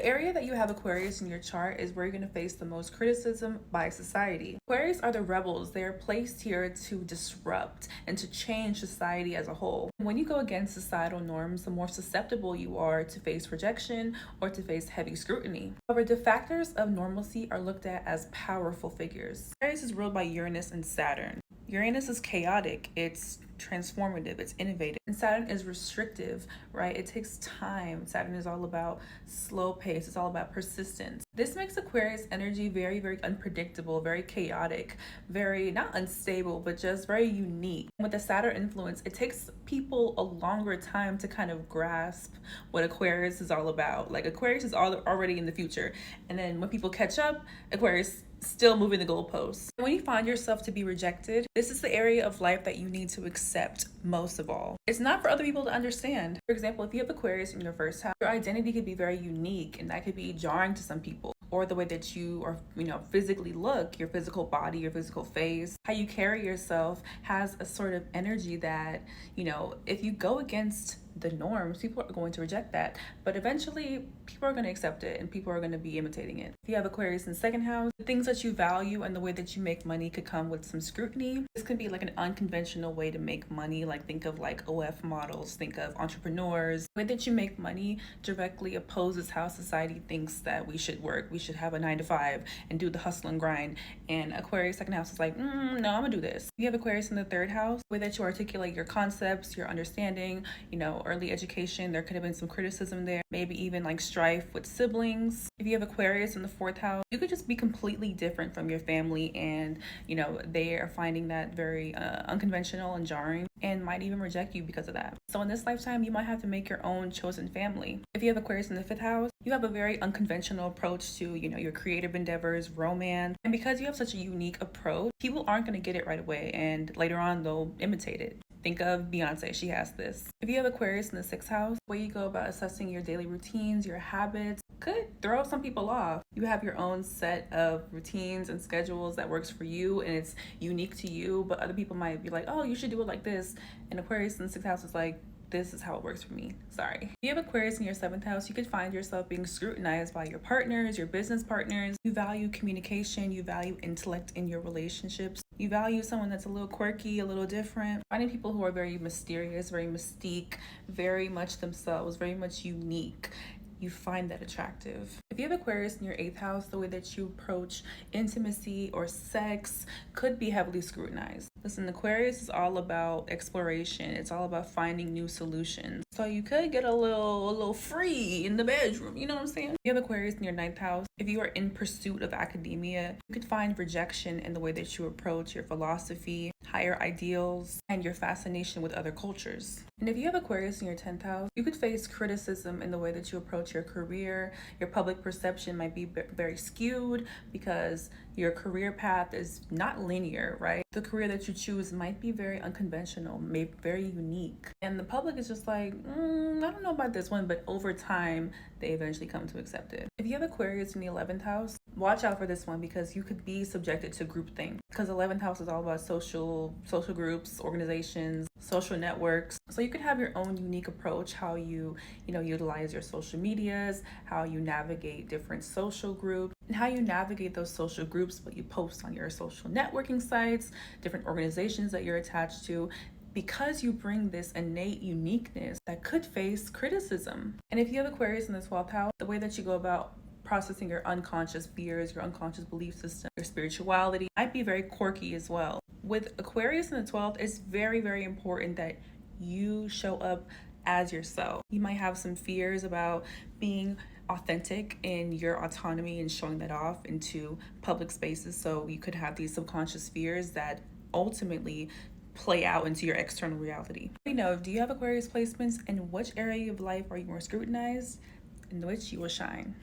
The area that you have Aquarius in your chart is where you're going to face the most criticism by society. Aquarius are the rebels. They are placed here to disrupt and to change society as a whole. When you go against societal norms, the more susceptible you are to face rejection or to face heavy scrutiny. However, defectors of normalcy are looked at as powerful figures. Aquarius is ruled by Uranus and Saturn. Uranus is chaotic, it's transformative, it's innovative. And Saturn is restrictive, right? It takes time. Saturn is all about slow pace, it's all about persistence. This makes Aquarius energy very, very unpredictable, very chaotic, very not unstable, but just very unique. With the Saturn influence, it takes people a longer time to kind of grasp what Aquarius is all about. Like Aquarius is already in the future. And then when people catch up, Aquarius still moving the goalposts. When you find yourself to be rejected, this is the area of life that you need to accept most of all. It's not for other people to understand. For example, if you have Aquarius in your first house, your identity could be very unique, and that could be jarring to some people. Or the way that you are, physically look, your physical body, your physical face, how you carry yourself has a sort of energy that, if you go against the norms, people are going to reject that. But eventually, people are going to accept it and people are going to be imitating it. If you have Aquarius in second house, the things that you value and the way that you make money could come with some scrutiny. This can be like an unconventional way to make money. Like think of like OF models, think of entrepreneurs. The way that you make money directly opposes how society thinks that we should work. We should have a 9 to 5 and do the hustle and grind. And Aquarius second house is like, no, I'm gonna do this. If you have Aquarius in the third house, the way that you articulate your concepts, your understanding, early education, there could have been some criticism there, maybe even like strife with siblings. If you have Aquarius in the fourth house, you could just be completely different from your family, and they are finding that very unconventional and jarring and might even reject you because of that. So in this lifetime, you might have to make your own chosen family. If you have Aquarius in the fifth house, you have a very unconventional approach to your creative endeavors, romance, and because you have such a unique approach, people aren't going to get it right away, and later on they'll imitate it. Think of Beyonce, she has this. If you have Aquarius in the sixth house, the way you go about assessing your daily routines, your habits, could throw some people off. You have your own set of routines and schedules that works for you and it's unique to you, but other people might be like, oh, you should do it like this. And Aquarius in the sixth house is like, this is how it works for me. Sorry. If you have Aquarius in your seventh house, you could find yourself being scrutinized by your partners, your business partners. You value communication, you value intellect in your relationships. You value someone that's a little quirky, a little different. Finding people who are very mysterious, very mystique, very much themselves, very much unique. You find that attractive. If you have Aquarius in your eighth house, the way that you approach intimacy or sex could be heavily scrutinized. Listen, Aquarius is all about exploration. It's all about finding new solutions. So you could get a little free in the bedroom. You know what I'm saying? If you have Aquarius in your ninth house, if you are in pursuit of academia, you could find rejection in the way that you approach your philosophy, higher ideals, and your fascination with other cultures. And if you have Aquarius in your 10th house, you could face criticism in the way that you approach your career. Your public perception might be very skewed because your career path is not linear, right? The career that you choose might be very unconventional, maybe very unique. And the public is just like, I don't know about this one, but over time, they eventually come to accept it. If you have Aquarius in the 11th house, watch out for this one because you could be subjected to groupthink. Because 11th house is all about social groups, organizations, social networks. So you could have your own unique approach, how you utilize your social medias, how you navigate different social groups, and how you navigate those social groups, what you post on your social networking sites, different organizations that you're attached to, because you bring this innate uniqueness that could face criticism. And if you have Aquarius in the 12th house, the way that you go about processing your unconscious fears, your unconscious belief system, your spirituality might be very quirky as well. With Aquarius in the 12th, it's very, very important that you show up as yourself. You might have some fears about being authentic in your autonomy and showing that off into public spaces. So you could have these subconscious fears that ultimately play out into your external reality. Do you have Aquarius placements, and which area of life are you more scrutinized, in which you will shine?